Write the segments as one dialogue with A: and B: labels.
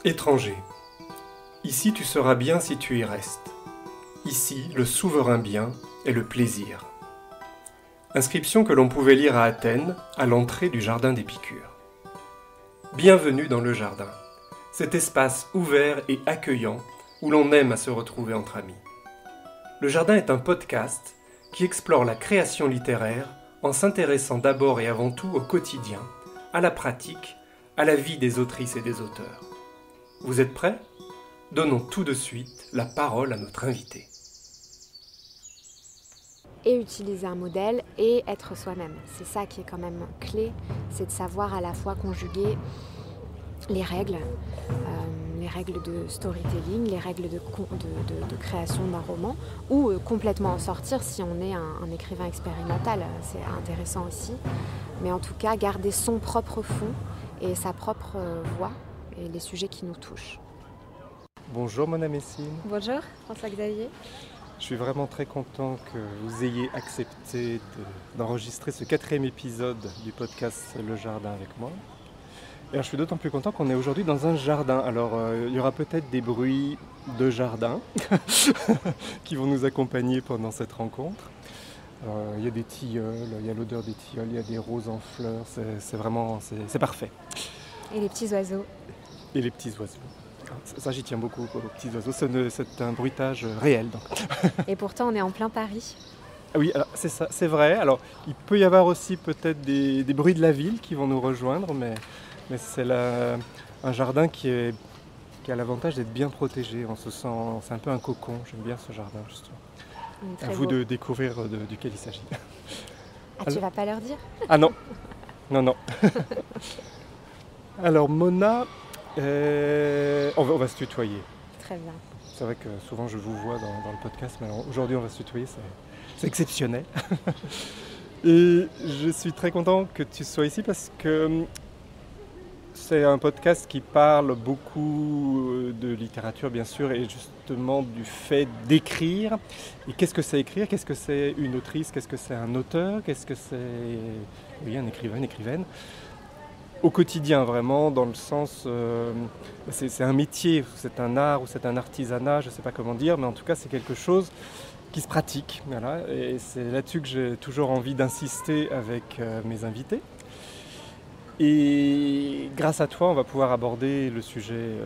A: Étranger. Ici tu seras bien si tu y restes. Ici, le souverain bien est le plaisir. Inscription que l'on pouvait lire à Athènes, à l'entrée du jardin d'Épicure. Bienvenue dans le jardin, cet espace ouvert et accueillant où l'on aime à se retrouver entre amis. Le jardin est un podcast qui explore la création littéraire en s'intéressant d'abord et avant tout au quotidien, à la pratique, à la vie des autrices et des auteurs. Vous êtes prêts ? Donnons tout de suite la parole à notre invité.
B: Et utiliser un modèle et être soi-même. C'est ça qui est quand même clé, c'est de savoir à la fois conjuguer les règles de storytelling, les règles de création d'un roman, ou complètement en sortir si on est un écrivain expérimental, c'est intéressant aussi. Mais en tout cas, garder son propre fond et sa propre voix et les sujets qui nous touchent.
A: Bonjour Mona Messine.
B: Bonjour François-Xavier.
A: Je suis vraiment très content que vous ayez accepté d'enregistrer ce 4e épisode du podcast Le Jardin avec moi. Et alors, je suis d'autant plus content qu'on est aujourd'hui dans un jardin. Alors il y aura peut-être des bruits de jardin qui vont nous accompagner pendant cette rencontre. Il y a des tilleuls, il y a l'odeur des tilleuls, il y a des roses en fleurs, c'est parfait.
B: Et les petits oiseaux.
A: Et les petits oiseaux. Ça, j'y tiens beaucoup, aux petits oiseaux. C'est un bruitage réel. Donc.
B: Et pourtant, on est en plein Paris.
A: Oui, alors, c'est ça, c'est vrai. Alors, il peut y avoir aussi peut-être des bruits de la ville qui vont nous rejoindre, mais c'est un jardin qui a l'avantage d'être bien protégé. On se sent, c'est un peu un cocon. J'aime bien ce jardin, justement. À vous de découvrir duquel il s'agit.
B: Tu vas pas leur dire ?
A: Ah non, non. Alors, Mona... on va se tutoyer.
B: Très bien.
A: C'est vrai que souvent je vous vois dans le podcast, mais aujourd'hui on va se tutoyer, c'est exceptionnel. Et je suis très content que tu sois ici parce que c'est un podcast qui parle beaucoup de littérature bien sûr et justement du fait d'écrire. Et qu'est-ce que c'est écrire ? Qu'est-ce que c'est une autrice ? Qu'est-ce que c'est un auteur ? Qu'est-ce que c'est un écrivain, une écrivaine ? Au quotidien, vraiment, dans le sens, c'est un métier, c'est un art ou c'est un artisanat, je ne sais pas comment dire, mais en tout cas c'est quelque chose qui se pratique. Voilà, et c'est là-dessus que j'ai toujours envie d'insister avec mes invités. Et grâce à toi, on va pouvoir aborder le sujet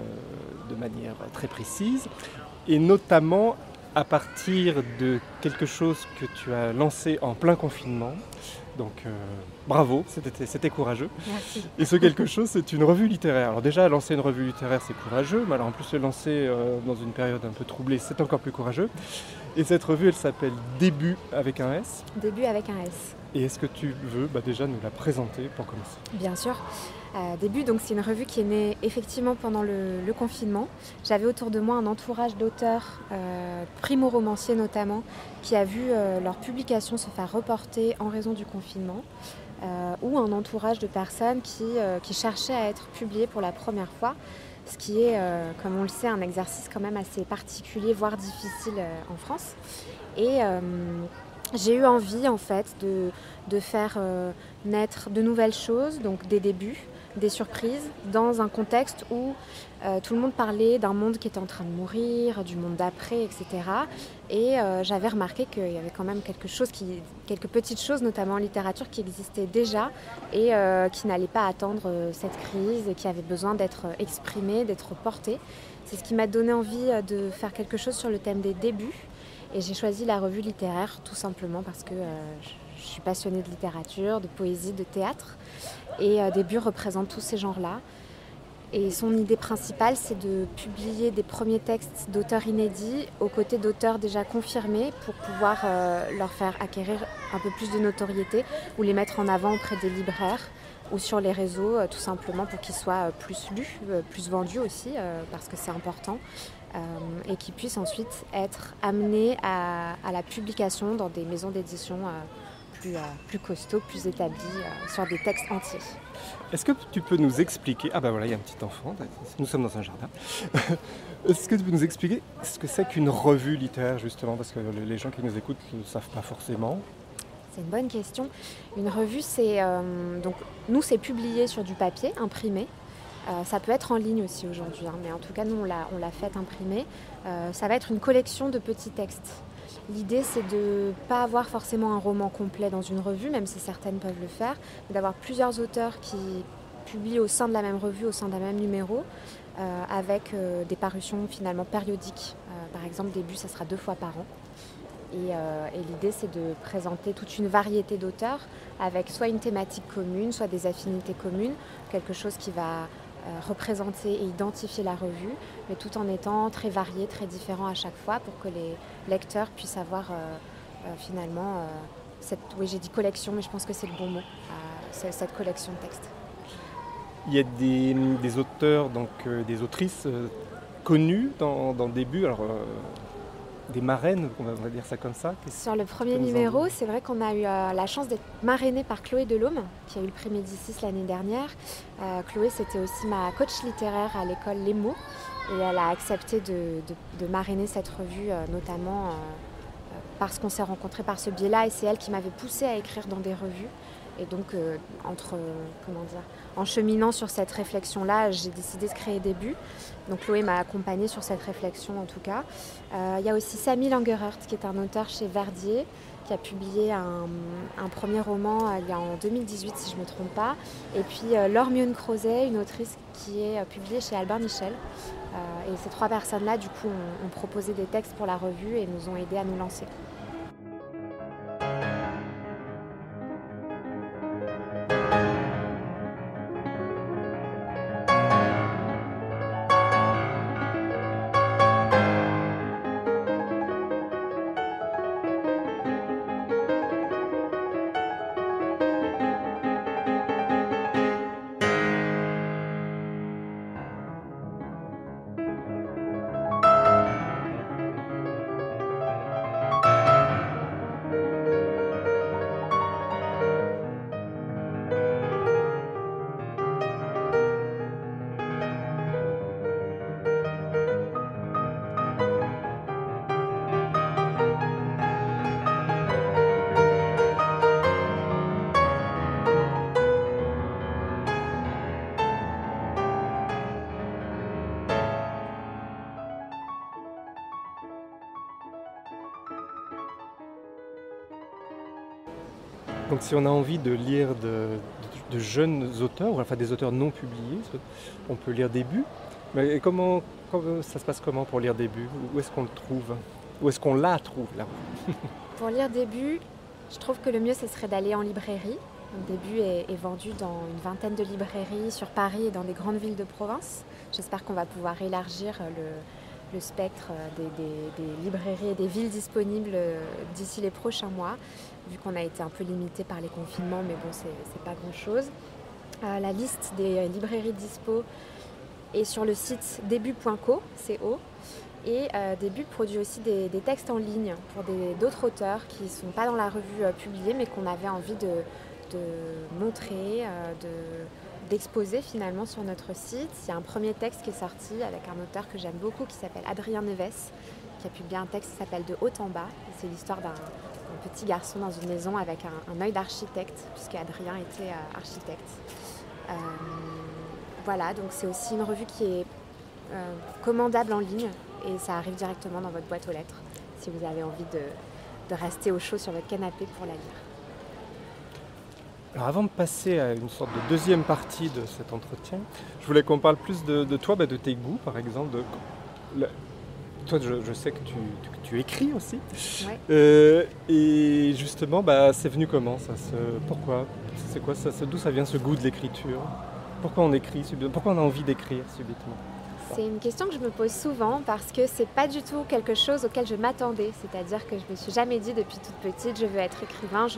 A: de manière très précise, et notamment à partir de quelque chose que tu as lancé en plein confinement. Donc bravo, c'était courageux.
B: Merci.
A: Et ce quelque chose, c'est une revue littéraire. Alors déjà, lancer une revue littéraire, c'est courageux, mais alors en plus le lancer dans une période un peu troublée, c'est encore plus courageux. Et cette revue, elle s'appelle Début avec un S.
B: Début avec un S.
A: Et est-ce que tu veux déjà nous la présenter pour commencer ?
B: Bien sûr. Début, donc c'est une revue qui est née effectivement pendant le confinement. J'avais autour de moi un entourage d'auteurs, primo-romanciers notamment, qui a vu leur publication se faire reporter en raison du confinement, ou un entourage de personnes qui cherchaient à être publiées pour la première fois, ce qui est, comme on le sait, un exercice quand même assez particulier, voire difficile en France. Et j'ai eu envie en fait de faire naître de nouvelles choses, donc des débuts, des surprises, dans un contexte où tout le monde parlait d'un monde qui était en train de mourir, du monde d'après, etc. Et j'avais remarqué qu'il y avait quand même quelques petites choses, notamment en littérature, qui existaient déjà et qui n'allaient pas attendre cette crise et qui avaient besoin d'être exprimées, d'être portées. C'est ce qui m'a donné envie de faire quelque chose sur le thème des débuts. Et j'ai choisi la revue littéraire tout simplement parce que je suis passionnée de littérature, de poésie, de théâtre. Et Début représente tous ces genres-là. Et son idée principale, c'est de publier des premiers textes d'auteurs inédits aux côtés d'auteurs déjà confirmés pour pouvoir leur faire acquérir un peu plus de notoriété ou les mettre en avant auprès des libraires ou sur les réseaux, tout simplement pour qu'ils soient plus lus, plus vendus aussi, parce que c'est important. Et qui puissent ensuite être amenés à la publication dans des maisons d'édition plus costauds, plus établis, sur des textes entiers.
A: Est-ce que tu peux nous expliquer... Ah ben voilà, il y a un petit enfant, nous sommes dans un jardin. Est-ce que tu peux nous expliquer ce que c'est qu'une revue littéraire justement ? Parce que les gens qui nous écoutent ne le savent pas forcément.
B: C'est une bonne question. Une revue, donc nous, c'est publié sur du papier, imprimé. Ça peut être en ligne aussi aujourd'hui, hein, mais en tout cas, nous, on l'a fait imprimer. Ça va être une collection de petits textes. L'idée, c'est de ne pas avoir forcément un roman complet dans une revue, même si certaines peuvent le faire, mais d'avoir plusieurs auteurs qui publient au sein de la même revue, au sein d'un même numéro, avec des parutions finalement périodiques. Par exemple, au début, ça sera 2 fois par an. Et l'idée, c'est de présenter toute une variété d'auteurs avec soit une thématique commune, soit des affinités communes, quelque chose qui va représenter et identifier la revue, mais tout en étant très varié, très différent à chaque fois pour que les lecteurs puissent avoir finalement oui, j'ai dit collection, mais je pense que c'est le bon mot, cette collection de textes.
A: Il y a des auteurs, donc des autrices connues dans le début, alors des marraines, on va dire ça comme ça.
B: Sur le premier numéro, c'est vrai qu'on a eu la chance d'être marrainée par Chloé Delhomme, qui a eu le prix Médicis l'année dernière. Chloé, c'était aussi ma coach littéraire à l'école Les Mots, et elle a accepté de marrainer cette revue, notamment parce qu'on s'est rencontrés par ce biais-là, et c'est elle qui m'avait poussée à écrire dans des revues. Et donc, en cheminant sur cette réflexion-là, j'ai décidé de créer Début. Donc Chloé m'a accompagnée sur cette réflexion en tout cas. Il y a aussi Samy Langerhart, qui est un auteur chez Verdier, qui a publié un premier roman il y a en 2018 si je ne me trompe pas. Et puis Laure Mion-Crozet, une autrice qui est publiée chez Albin Michel. Et ces 3 personnes-là, du coup, ont proposé des textes pour la revue et nous ont aidés à nous lancer.
A: Donc si on a envie de lire de jeunes auteurs, enfin des auteurs non publiés, on peut lire Début. Mais ça se passe comment pour lire Début? Où est-ce qu'on le trouve? Où est-ce qu'on la trouve là?
B: Pour lire Début, je trouve que le mieux, ce serait d'aller en librairie. Début est vendu dans une vingtaine de librairies sur Paris et dans des grandes villes de province. J'espère qu'on va pouvoir élargir le spectre des librairies et des villes disponibles d'ici les prochains mois, vu qu'on a été un peu limité par les confinements, mais bon, c'est pas grand-chose. La liste des librairies dispo est sur le site début.co, et Début produit aussi des textes en ligne pour d'autres auteurs qui ne sont pas dans la revue publiée, mais qu'on avait envie de montrer, d'exposer finalement sur notre site. Il y a un premier texte qui est sorti avec un auteur que j'aime beaucoup qui s'appelle Adrien Neves, qui a publié un texte qui s'appelle De haut en bas. Et c'est l'histoire d'un petit garçon dans une maison avec un œil d'architecte, puisque Adrien était architecte. Voilà, donc c'est aussi une revue qui est commandable en ligne et ça arrive directement dans votre boîte aux lettres si vous avez envie de rester au chaud sur votre canapé pour la lire.
A: Alors avant de passer à une sorte de deuxième partie de cet entretien, je voulais qu'on parle plus de toi, de tes goûts par exemple. Toi, je sais que tu écris aussi.
B: Ouais.
A: Et justement, c'est venu comment ça pourquoi? C'est quoi ça? D'où ça vient ce goût de l'écriture? Pourquoi on écrit subitement? Pourquoi on a envie d'écrire subitement?
B: C'est une question que je me pose souvent parce que c'est pas du tout quelque chose auquel je m'attendais. C'est-à-dire que je me suis jamais dit depuis toute petite je veux être écrivain,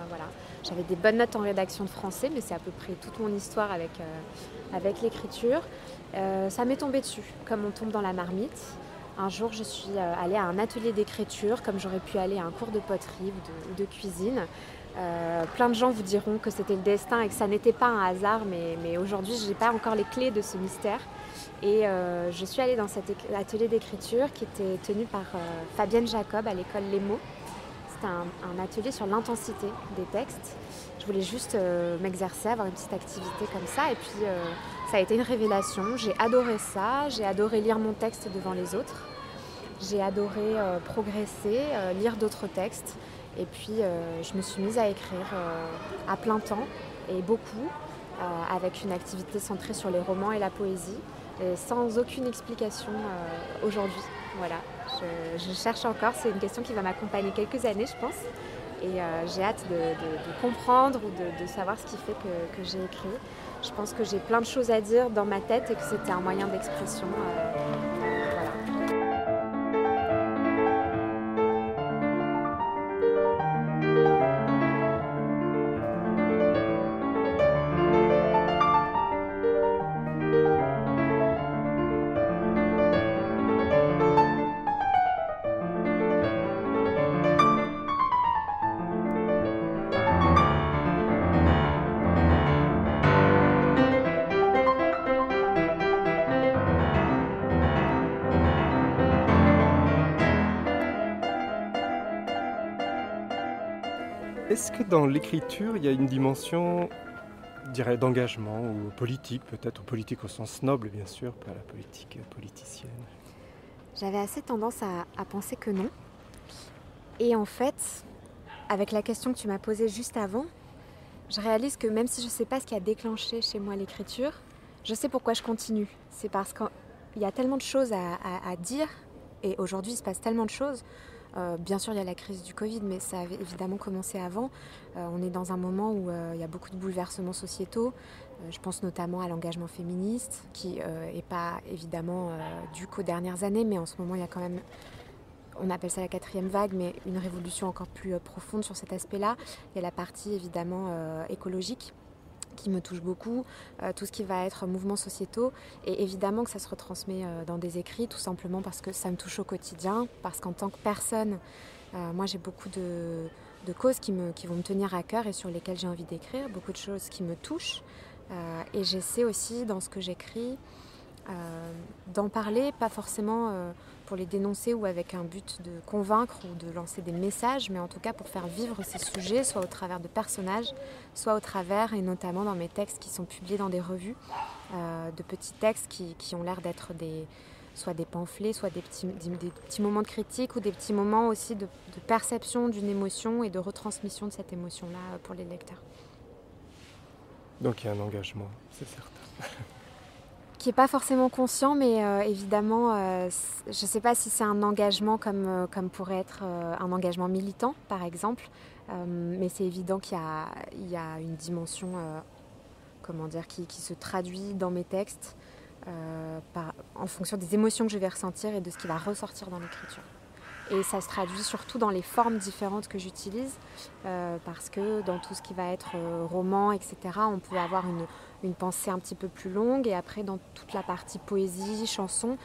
B: voilà. J'avais des bonnes notes en rédaction de français, mais c'est à peu près toute mon histoire avec l'écriture. Ça m'est tombé dessus, comme on tombe dans la marmite. Un jour, je suis allée à un atelier d'écriture, comme j'aurais pu aller à un cours de poterie ou de cuisine. Plein de gens vous diront que c'était le destin et que ça n'était pas un hasard, mais aujourd'hui, je n'ai pas encore les clés de ce mystère. Et je suis allée dans cet atelier d'écriture qui était tenu par Fabienne Jacob à l'école Les Mots. c'était un atelier sur l'intensité des textes. Je voulais juste m'exercer, avoir une petite activité comme ça. Et puis, ça a été une révélation. J'ai adoré ça. J'ai adoré lire mon texte devant les autres. J'ai adoré progresser, lire d'autres textes. Et puis, je me suis mise à écrire à plein temps et beaucoup, avec une activité centrée sur les romans et la poésie, et sans aucune explication aujourd'hui. Voilà, je cherche encore. C'est une question qui va m'accompagner quelques années, je pense. Et j'ai hâte de comprendre ou de savoir ce qui fait que j'ai écrit. Je pense que j'ai plein de choses à dire dans ma tête et que c'était un moyen d'expression. Voilà.
A: Est-ce que dans l'écriture, il y a une dimension, je dirais, d'engagement ou politique, peut-être, ou politique au sens noble, bien sûr, pas la politique politicienne?
B: J'avais assez tendance à penser que non. Et en fait, avec la question que tu m'as posée juste avant, je réalise que même si je ne sais pas ce qui a déclenché chez moi l'écriture, je sais pourquoi je continue. C'est parce qu'il y a tellement de choses à dire, et aujourd'hui il se passe tellement de choses. Bien sûr, il y a la crise du Covid, mais ça avait évidemment commencé avant. On est dans un moment où il y a beaucoup de bouleversements sociétaux. Je pense notamment à l'engagement féministe, qui n'est pas évidemment dû qu'aux dernières années, mais en ce moment, il y a quand même, on appelle ça la 4e vague, mais une révolution encore plus profonde sur cet aspect-là. Il y a la partie évidemment écologique, qui me touche beaucoup, tout ce qui va être mouvements sociétaux, et évidemment que ça se retransmet dans des écrits, tout simplement parce que ça me touche au quotidien, parce qu'en tant que personne, moi j'ai beaucoup de causes qui vont me tenir à cœur et sur lesquelles j'ai envie d'écrire, beaucoup de choses qui me touchent, et j'essaie aussi dans ce que j'écris d'en parler, pas forcément pour les dénoncer ou avec un but de convaincre ou de lancer des messages, mais en tout cas pour faire vivre ces sujets, soit au travers de personnages, soit au travers, et notamment dans mes textes qui sont publiés dans des revues, de petits textes qui ont l'air d'être soit des pamphlets, soit des petits moments de critique ou des petits moments aussi de perception d'une émotion et de retransmission de cette émotion-là pour les lecteurs.
A: Donc il y a un engagement, c'est certain.
B: Qui n'est pas forcément conscient, mais évidemment, je ne sais pas si c'est un engagement comme pourrait être un engagement militant, par exemple, mais c'est évident qu'il y a une dimension qui se traduit dans mes textes en fonction des émotions que je vais ressentir et de ce qui va ressortir dans l'écriture. Et ça se traduit surtout dans les formes différentes que j'utilise, parce que dans tout ce qui va être roman, etc., on peut avoir une pensée un petit peu plus longue, et après dans toute la partie poésie, chanson,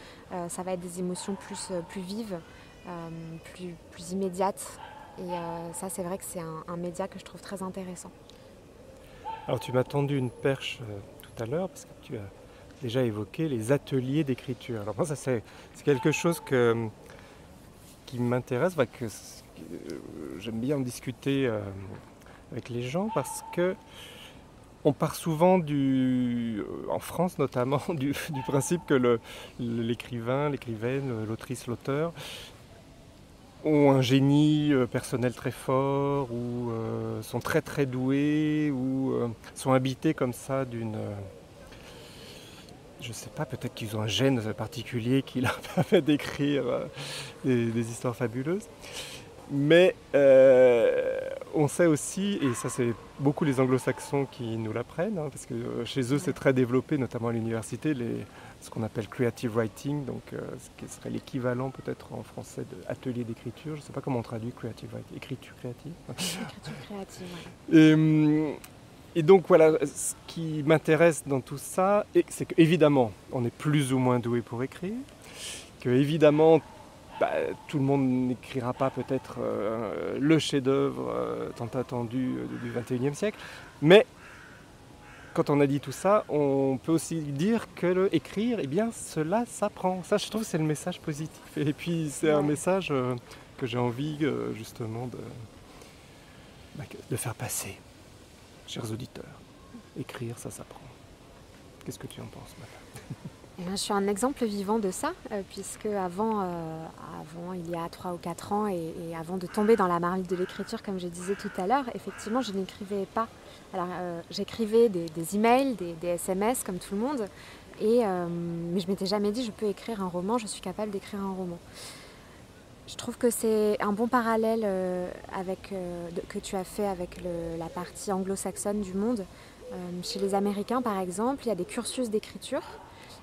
B: ça va être des émotions plus vives, plus immédiates. Et ça, c'est vrai que c'est un média que je trouve très intéressant.
A: Alors tu m'as tendu une perche tout à l'heure, parce que tu as déjà évoqué les ateliers d'écriture. Alors moi, ça c'est quelque chose qui m'intéresse, que j'aime bien en discuter avec les gens, parce que on part souvent en France notamment, du principe que l'écrivain, l'écrivaine, l'autrice, l'auteur ont un génie personnel très fort, ou sont très très doués, ou sont habités comme ça d'une... je sais pas, peut-être qu'ils ont un gène particulier qui leur permet d'écrire des histoires fabuleuses. Mais on sait aussi, et ça c'est beaucoup les anglo-saxons qui nous l'apprennent, parce que chez eux c'est très développé, notamment à l'université, ce qu'on appelle creative writing, donc ce qui serait l'équivalent peut-être en français d'atelier d'écriture. Je ne sais pas comment on traduit creative writing, écriture créative.
B: Écriture créative,
A: Et donc voilà, ce qui m'intéresse dans tout ça, c'est qu'évidemment, on est plus ou moins doué pour écrire, qu'évidemment, tout le monde n'écrira pas peut-être le chef-d'œuvre tant attendu du XXIe siècle, mais quand on a dit tout ça, on peut aussi dire que écrire, eh bien, cela s'apprend. Ça, je trouve, c'est le message positif. Et puis, c'est un message que j'ai envie justement de faire passer, chers auditeurs. Écrire, ça s'apprend. Qu'est-ce que tu en penses, Mata?
B: Eh bien, je suis un exemple vivant de ça, puisque avant, il y a 3 ou 4 ans, et avant de tomber dans la marmite de l'écriture, comme je disais tout à l'heure, effectivement, je n'écrivais pas. Alors, j'écrivais des emails, des SMS, comme tout le monde, mais je m'étais jamais dit, je peux écrire un roman, je suis capable d'écrire un roman. Je trouve que c'est un bon parallèle que tu as fait avec la partie anglo-saxonne du monde. Chez les Américains, par exemple, il y a des cursus d'écriture.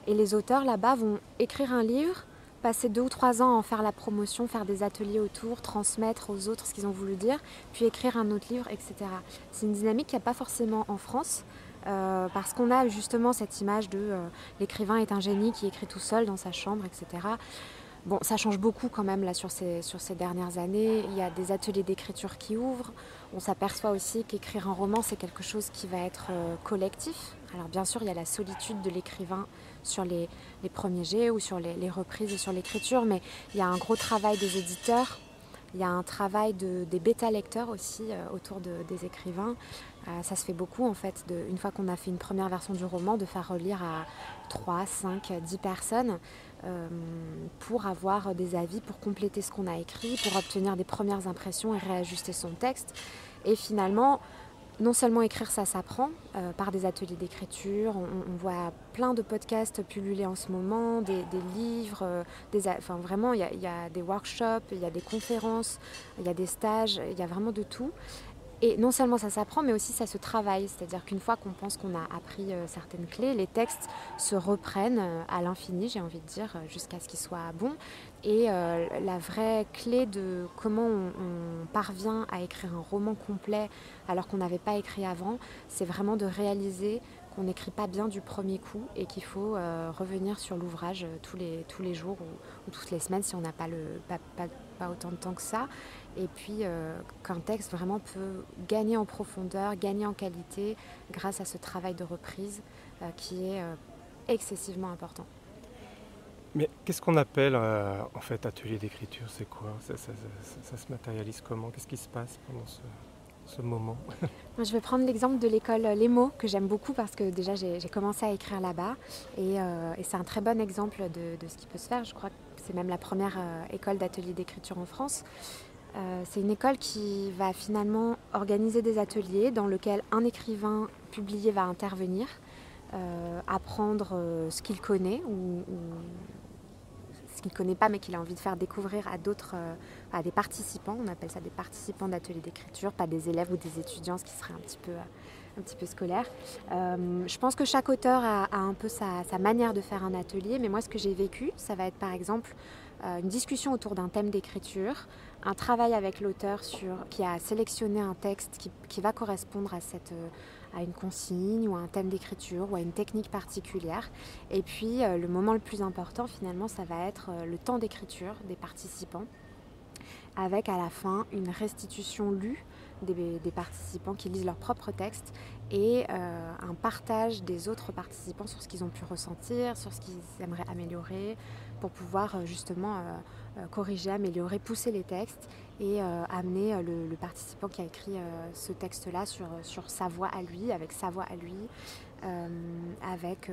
B: Et les auteurs là-bas vont écrire un livre, passer 2 ou 3 ans à en faire la promotion, faire des ateliers autour, transmettre aux autres ce qu'ils ont voulu dire, puis écrire un autre livre, etc. C'est une dynamique qu'il n'y a pas forcément en France, parce qu'on a justement cette image de l'écrivain est un génie qui écrit tout seul dans sa chambre, etc. Bon, ça change beaucoup quand même là sur ces dernières années. Il y a des ateliers d'écriture qui ouvrent. On s'aperçoit aussi qu'écrire un roman, c'est quelque chose qui va être collectif. Alors bien sûr, il y a la solitude de l'écrivain sur les premiers jets ou sur les reprises et sur l'écriture, mais il y a un gros travail des éditeurs. Il y a un travail des bêta-lecteurs aussi autour des écrivains. Ça se fait beaucoup en fait, une fois qu'on a fait une première version du roman, de faire relire à 3, 5, 10 personnes pour avoir des avis, pour compléter ce qu'on a écrit, pour obtenir des premières impressions et réajuster son texte. Et finalement, non seulement écrire, ça s'apprend par des ateliers d'écriture, on voit plein de podcasts pulluler en ce moment, des livres, enfin vraiment il y a des workshops, il y a des conférences, il y a des stages, il y a vraiment de tout. Et non seulement ça s'apprend, mais aussi ça se travaille. C'est-à-dire qu'une fois qu'on pense qu'on a appris certaines clés, les textes se reprennent à l'infini, j'ai envie de dire, jusqu'à ce qu'ils soient bons. Et la vraie clé de comment on parvient à écrire un roman complet alors qu'on n'avait pas écrit avant, c'est vraiment de réaliser qu'on n'écrit pas bien du premier coup et qu'il faut revenir sur l'ouvrage tous les jours ou toutes les semaines si on n'a pas autant de temps que ça. Et puis qu'un texte vraiment peut gagner en profondeur, gagner en qualité grâce à ce travail de reprise qui est excessivement important.
A: Mais qu'est-ce qu'on appelle en fait atelier d'écriture? C'est quoi? Ça se matérialise comment? Qu'est-ce qui se passe pendant ce moment?
B: Je vais prendre l'exemple de l'école Les Mots, que j'aime beaucoup parce que déjà j'ai commencé à écrire là-bas et c'est un très bon exemple de ce qui peut se faire. Je crois que c'est même la première école d'atelier d'écriture en France. C'est une école qui va finalement organiser des ateliers dans lesquels un écrivain publié va intervenir, apprendre ce qu'il connaît ou ce qu'il ne connaît pas mais qu'il a envie de faire découvrir à des participants. On appelle ça des participants d'ateliers d'écriture, pas des élèves ou des étudiants, ce qui serait un petit peu scolaire. Je pense que chaque auteur a un peu sa manière de faire un atelier, mais moi ce que j'ai vécu, ça va être par exemple une discussion autour d'un thème d'écriture, un travail avec l'auteur qui a sélectionné un texte qui va correspondre à une consigne ou à un thème d'écriture ou à une technique particulière. Et puis le moment le plus important finalement, ça va être le temps d'écriture des participants, avec à la fin une restitution lue des participants qui lisent leur propre texte et un partage des autres participants sur ce qu'ils ont pu ressentir, sur ce qu'ils aimeraient améliorer pour pouvoir justement corriger, améliorer, pousser les textes et amener le participant qui a écrit ce texte-là sur sa voix à lui, avec sa voix à lui, avec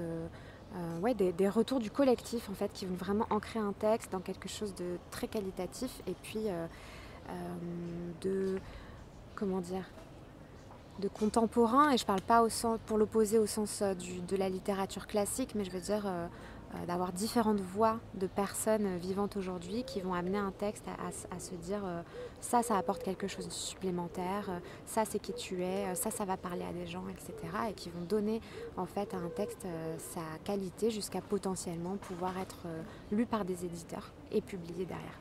B: des retours du collectif en fait, qui vont vraiment ancrer un texte dans quelque chose de très qualitatif et puis de contemporain, et je ne parle pas pour l'opposer au sens de la littérature classique, mais je veux dire d'avoir différentes voix de personnes vivantes aujourd'hui qui vont amener un texte à se dire ça apporte quelque chose de supplémentaire, ça c'est qui tu es, ça va parler à des gens, etc. Et qui vont donner en fait à un texte sa qualité jusqu'à potentiellement pouvoir être lu par des éditeurs et publié derrière.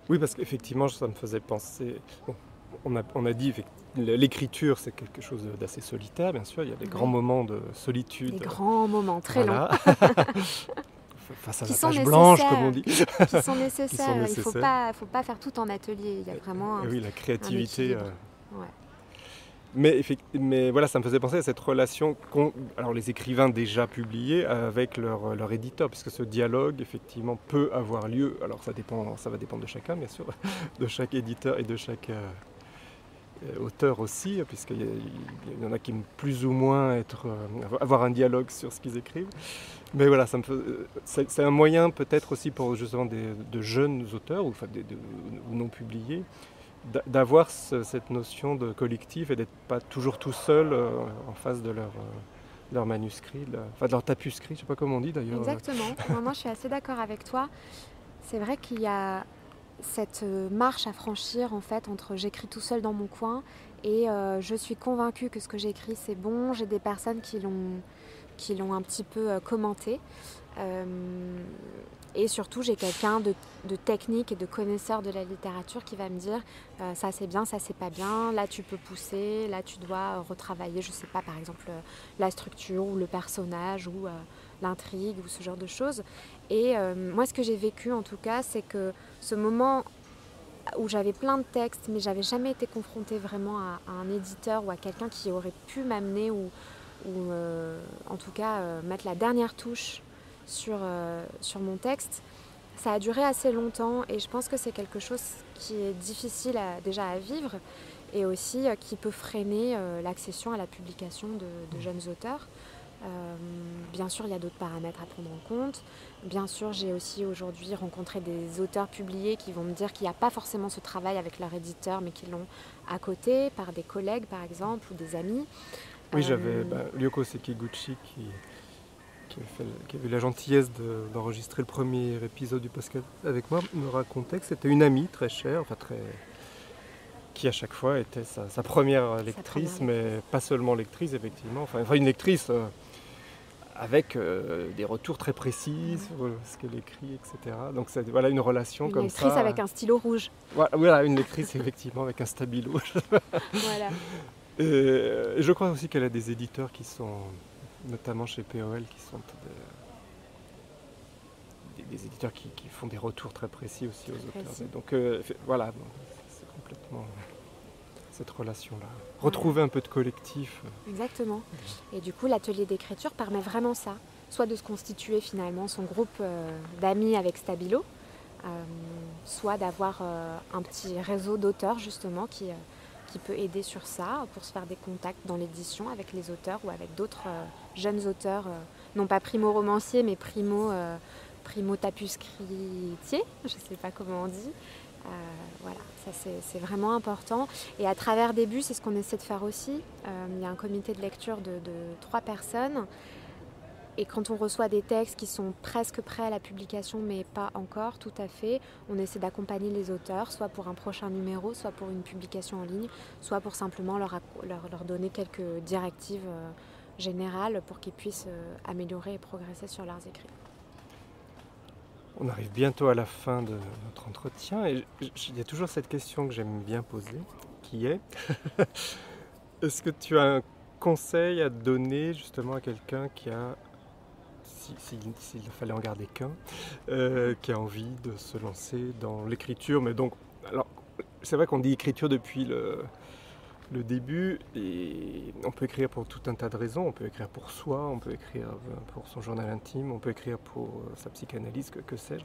A: Oui, parce qu'effectivement ça me faisait penser... Bon, on a dit l'écriture c'est quelque chose d'assez solitaire, bien sûr, il y a des grands moments de solitude.
B: Des grands moments très longs.
A: Face à la page blanche, comme on dit.
B: Qui sont nécessaires. Il ne faut pas faire tout en atelier, il y a vraiment
A: la créativité.
B: Ouais.
A: mais voilà, ça me faisait penser à cette relation qu'ont alors les écrivains déjà publiés avec leur éditeur, puisque ce dialogue, effectivement, peut avoir lieu. Alors ça va dépendre de chacun, bien sûr, de chaque éditeur et de chaque auteur aussi, puisqu'il y en a qui aiment plus ou moins avoir un dialogue sur ce qu'ils écrivent. Mais voilà, c'est un moyen peut-être aussi pour justement de jeunes auteurs, ou non publiés, d'avoir cette notion de collectif et d'être pas toujours tout seul en face de leur manuscrit, de leur tapuscrit, je ne sais pas comment on dit d'ailleurs.
B: Exactement, moi je suis assez d'accord avec toi. C'est vrai qu'il y a cette marche à franchir en fait entre j'écris tout seul dans mon coin et je suis convaincue que ce que j'écris c'est bon, j'ai des personnes qui l'ont un petit peu commenté. Et surtout, j'ai quelqu'un de technique et de connaisseur de la littérature qui va me dire ça c'est bien, ça c'est pas bien, là tu peux pousser, là tu dois retravailler, je sais pas, par exemple la structure ou le personnage ou l'intrigue ou ce genre de choses. Et moi, ce que j'ai vécu en tout cas, c'est que ce moment où j'avais plein de textes, mais j'avais jamais été confrontée vraiment à un éditeur ou à quelqu'un qui aurait pu m'amener ou en tout cas mettre la dernière touche sur mon texte. Ça a duré assez longtemps et je pense que c'est quelque chose qui est difficile déjà à vivre et aussi qui peut freiner l'accession à la publication de jeunes auteurs. Bien sûr, il y a d'autres paramètres à prendre en compte. Bien sûr, j'ai aussi aujourd'hui rencontré des auteurs publiés qui vont me dire qu'il n'y a pas forcément ce travail avec leur éditeur, mais qu'ils l'ont à côté, par des collègues par exemple, ou des amis.
A: Oui, j'avais Ryoko Sekiguchi qui avait eu la gentillesse d'enregistrer le premier épisode du podcast avec moi, me racontait que c'était une amie très chère, qui à chaque fois était sa première lectrice, mais pas seulement lectrice, effectivement, enfin une lectrice avec des retours très précis sur ce qu'elle écrit, etc. Donc c'est une relation comme ça.
B: Une lectrice avec un stylo rouge.
A: Voilà, une lectrice effectivement avec un stabilo.
B: Voilà.
A: Et je crois aussi qu'elle a des éditeurs qui sont, notamment chez POL, qui sont des éditeurs qui font des retours très précis aussi aux auteurs. Donc voilà, c'est complètement cette relation-là. Retrouver un peu de collectif.
B: Exactement. Et du coup, l'atelier d'écriture permet vraiment ça. Soit de se constituer finalement son groupe d'amis avec Stabilo, soit d'avoir un petit réseau d'auteurs justement qui peut aider sur ça, pour se faire des contacts dans l'édition avec les auteurs ou avec d'autres jeunes auteurs, non pas primo-romanciers, mais primo-tapuscritiers, je ne sais pas comment on dit. Voilà, ça c'est vraiment important. Et à travers Début, c'est ce qu'on essaie de faire aussi. Il y a un comité de lecture de 3 personnes. Et quand on reçoit des textes qui sont presque prêts à la publication, mais pas encore tout à fait, on essaie d'accompagner les auteurs, soit pour un prochain numéro, soit pour une publication en ligne, soit pour simplement leur donner quelques directives générales pour qu'ils puissent améliorer et progresser sur leurs écrits.
A: On arrive bientôt à la fin de notre entretien et il y a toujours cette question que j'aime bien poser, qui est est-ce que tu as un conseil à donner justement à quelqu'un qui a, s'il fallait en garder qu'un, qui a envie de se lancer dans l'écriture, mais donc, alors c'est vrai qu'on dit écriture depuis le début, et on peut écrire pour tout un tas de raisons. On peut écrire pour soi, on peut écrire pour son journal intime, on peut écrire pour sa psychanalyse, que sais-je.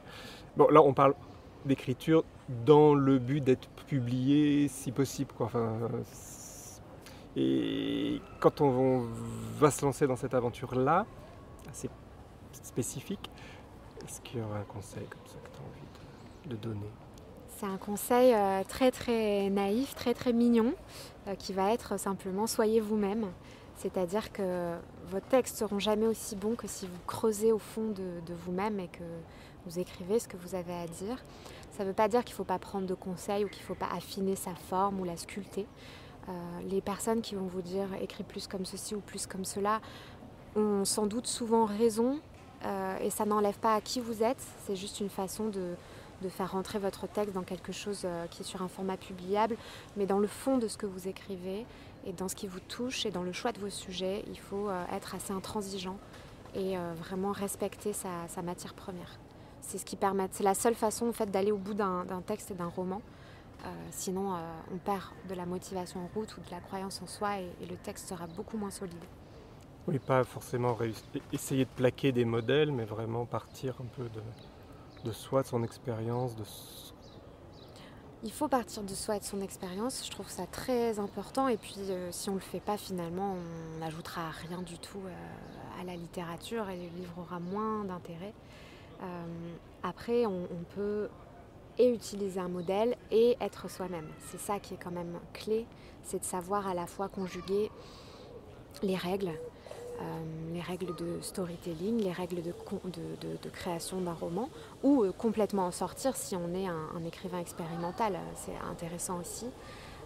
A: Bon, là on parle d'écriture dans le but d'être publié si possible, quoi. Enfin, et quand on va se lancer dans cette aventure-là, assez spécifique, est-ce qu'il y aura un conseil comme ça que tu as envie de donner ?
B: C'est un conseil très très naïf, très très mignon, qui va être simplement soyez vous-même. C'est-à-dire que vos textes seront jamais aussi bons que si vous creusez au fond de vous-même et que vous écrivez ce que vous avez à dire. Ça ne veut pas dire qu'il ne faut pas prendre de conseils ou qu'il ne faut pas affiner sa forme ou la sculpter. Les personnes qui vont vous dire écris plus comme ceci ou plus comme cela ont sans doute souvent raison et ça n'enlève pas à qui vous êtes. C'est juste une façon de faire rentrer votre texte dans quelque chose qui est sur un format publiable, mais dans le fond de ce que vous écrivez et dans ce qui vous touche et dans le choix de vos sujets, il faut être assez intransigeant et vraiment respecter sa matière première. C'est ce qui permet, c'est la seule façon en fait, d'aller au bout d'un texte et d'un roman, Sinon, on perd de la motivation en route ou de la croyance en soi et le texte sera beaucoup moins solide.
A: Oui, pas forcément essayer de plaquer des modèles, mais vraiment partir un peu de soi, de son expérience.
B: Il faut partir de soi et de son expérience, je trouve ça très important. Et puis, si on ne le fait pas, finalement, on n'ajoutera rien du tout à la littérature et le livre aura moins d'intérêt. Après, on peut et utiliser un modèle et être soi-même. C'est ça qui est quand même clé, c'est de savoir à la fois conjuguer les règles de storytelling, les règles de création d'un roman, ou complètement en sortir si on est un écrivain expérimental, c'est intéressant aussi.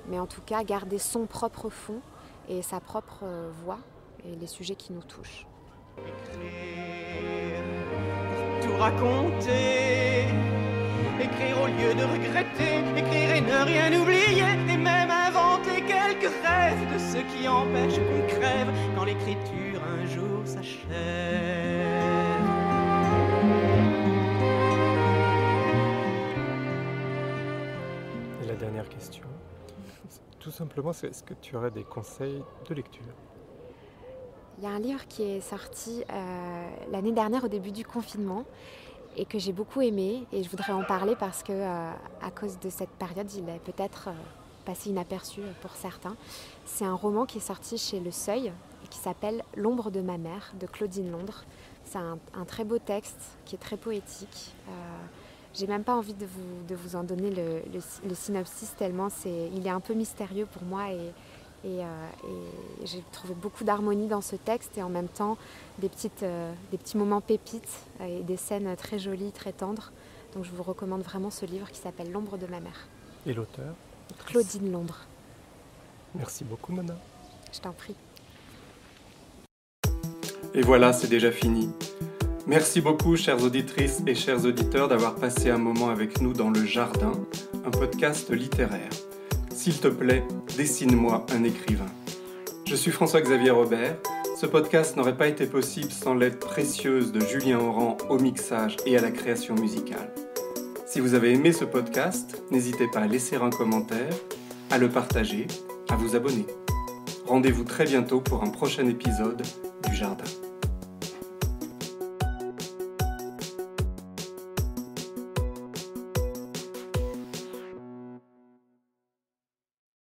B: Mais en tout cas, garder son propre fond et sa propre voix et les sujets qui nous touchent.
C: Écrire, tout raconter, écrire au lieu de regretter, écrire et ne rien oublier, et même inventer quelques rêves de ceux qui empêchent qu'on crève quand l'écriture un jour s'achève.
A: Et la dernière question, tout simplement, c'est est-ce que tu aurais des conseils de lecture ?
B: Il y a un livre qui est sorti l'année dernière au début du confinement et que j'ai beaucoup aimé et je voudrais en parler parce que à cause de cette période, il est peut-être passé inaperçu pour certains. C'est un roman qui est sorti chez Le Seuil et qui s'appelle « L'ombre de ma mère » de Claudine Londres. C'est un très beau texte qui est très poétique. J'ai même pas envie de vous en donner le synopsis tellement il est un peu mystérieux pour moi et j'ai trouvé beaucoup d'harmonie dans ce texte et en même temps des petits moments pépites et des scènes très jolies, très tendres. Donc je vous recommande vraiment ce livre qui s'appelle « L'ombre de ma mère ».
A: Et l'auteur ?
B: Claudine Londres.
A: Merci beaucoup, Mona.
B: Je t'en prie.
A: Et voilà, c'est déjà fini. Merci beaucoup, chères auditrices et chers auditeurs, d'avoir passé un moment avec nous dans Le Jardin, un podcast littéraire. S'il te plaît, dessine-moi un écrivain. Je suis François-Xavier Robert. Ce podcast n'aurait pas été possible sans l'aide précieuse de Julien Oran au mixage et à la création musicale. Si vous avez aimé ce podcast, n'hésitez pas à laisser un commentaire, à le partager, à vous abonner. Rendez-vous très bientôt pour un prochain épisode du Jardin.